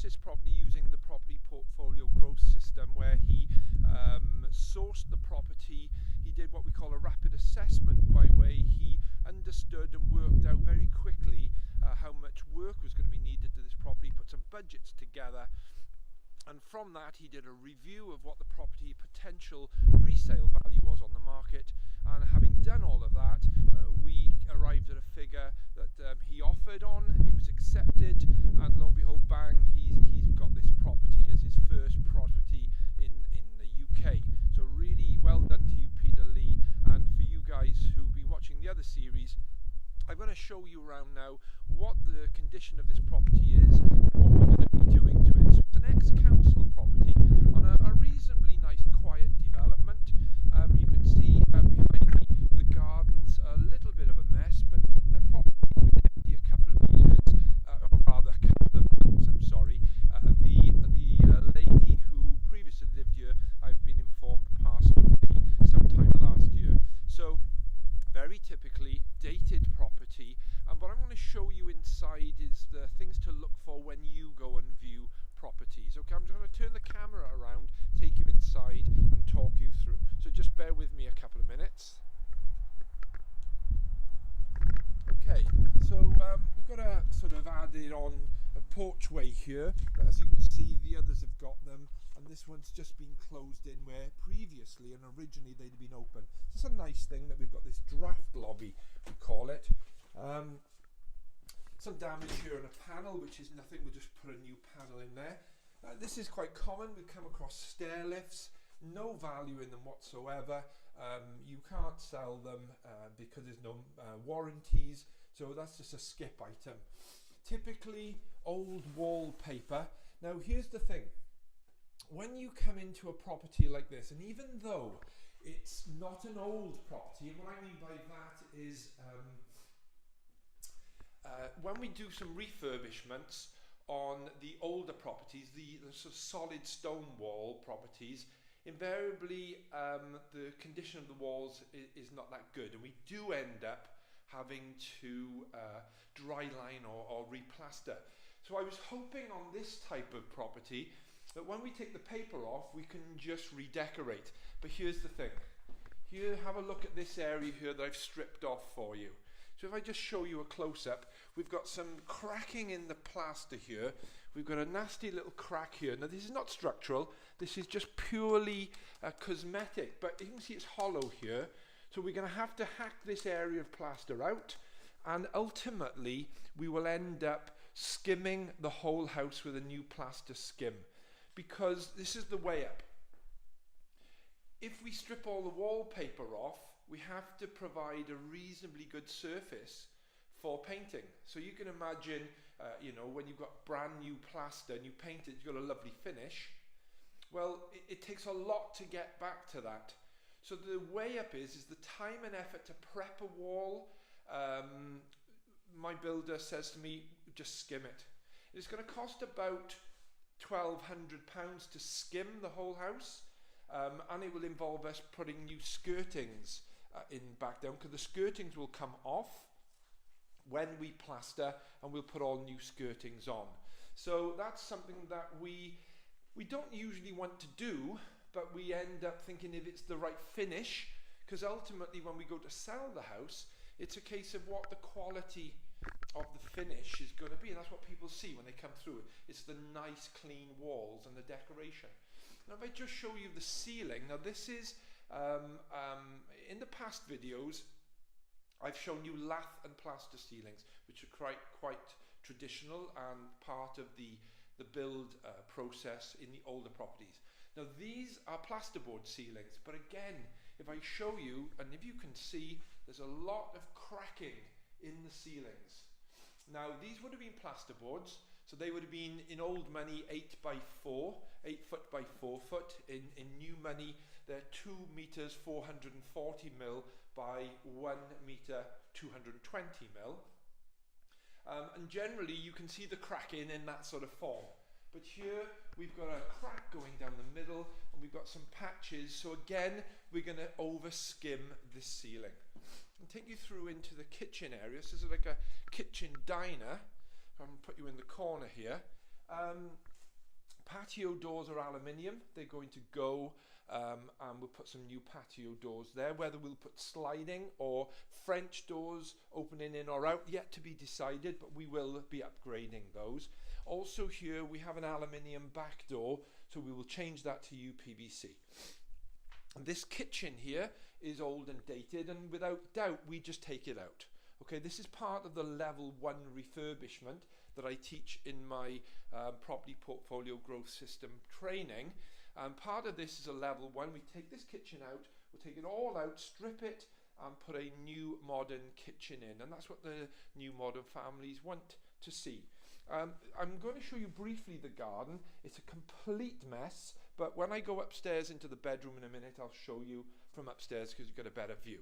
purchased this property using the property portfolio growth system, where he sourced the property. He did what we call a rapid assessment, by way he understood and worked out very quickly how much work was going to be needed to this property, put some budgets together, and from that he did a review of what the property potential resale value was on the market, and having done all of that, we arrived at a figure that he offered on. It was accepted, and lo and behold, bang, he's got this property as his first property in the UK. So really well done to you, Peter Lee, and for you guys who've been watching the other series, I'm going to show you around now what the condition of this property is, what we're going to be doing to it. So it's an ex-council property on a reasonably nice quiet development. You can see behind me the garden's a little bit of a mess, but the property's been empty a couple of years, or rather a couple of months, I'm sorry. The lady who previously lived here, I've been informed, passed away sometime last year. So very typically dated property, and what I'm going to show you inside is the things to look for when you go and view properties. Okay, I'm just going to turn the camera around, take you inside and talk you through. So just bear with me a couple of minutes. Okay, so we've got a sort of added on a porchway here. As you can see, the others have got them, and this one's just been closed in where previously and originally they'd been open. So it's a nice thing that we've got this draft lobby, we call it. Some damage here on a panel, which is nothing, we'll just put a new panel in there. This is quite common, we come across stair lifts, no value in them whatsoever. You can't sell them because there's no warranties, so that's just a skip item. Typically old wallpaper. Now here's the thing, when you come into a property like this, and even though it's not an old property, and what I mean by that is when we do some refurbishments on the older properties, the sort of solid stone wall properties, invariably the condition of the walls is not that good, and we do end up having to dry line or replaster. So I was hoping on this type of property that when we take the paper off, we can just redecorate. But here's the thing. Here, have a look at this area here that I've stripped off for you. So if I just show you a close-up, we've got some cracking in the plaster here. We've got a nasty little crack here. Now this is not structural, this is just purely cosmetic, but you can see it's hollow here. So we're going to have to hack this area of plaster out, and ultimately we will end up skimming the whole house with a new plaster skim, because this is the way up. If we strip all the wallpaper off, we have to provide a reasonably good surface for painting. So you can imagine, you know, when you've got brand new plaster and you paint it, you've got a lovely finish. Well, it takes a lot to get back to that. So the way up is the time and effort to prep a wall. My builder says to me, just skim it. It's going to cost about £1,200 to skim the whole house, and it will involve us putting new skirtings in back down, because the skirtings will come off when we plaster, and we'll put all new skirtings on. So that's something that we don't usually want to do, but we end up thinking if it's the right finish, because ultimately when we go to sell the house, it's a case of what the quality of the finish is going to be, and that's what people see when they come through. It's the nice clean walls and the decoration. Now if I just show you the ceiling, now this is in the past videos I've shown you lath and plaster ceilings, which are quite traditional and part of the build process in the older properties. Now these are plasterboard ceilings, but again, if I show you, and if you can see, there's a lot of cracking in the ceilings. Now these would have been plasterboards, so they would have been in old money 8 by 4, 8 foot by 4 foot. In new money, they're 2 meters 440 mil by 1 meter 220 mil. And generally you can see the cracking in that sort of form. But here we've got a crack going down the middle, and we've got some patches. So again, we're going to over skim this ceiling. And take you through into the kitchen area. So this is like a kitchen diner. I'm going to put you in the corner here. Patio doors are aluminium. They're going to go, and we'll put some new patio doors there. Whether we'll put sliding or French doors opening in or out, yet to be decided, but we will be upgrading those. Also here we have an aluminium back door, so we will change that to UPVC. And this kitchen here is old and dated, and without doubt we just take it out. Okay, this is part of the level 1 refurbishment that I teach in my property portfolio growth system training. And part of this is a level 1. We take this kitchen out, we'll take it all out, strip it, and put a new modern kitchen in. And that's what the new modern families want to see. I'm going to show you briefly the garden. It's a complete mess, but when I go upstairs into the bedroom in a minute, I'll show you from upstairs because you've got a better view.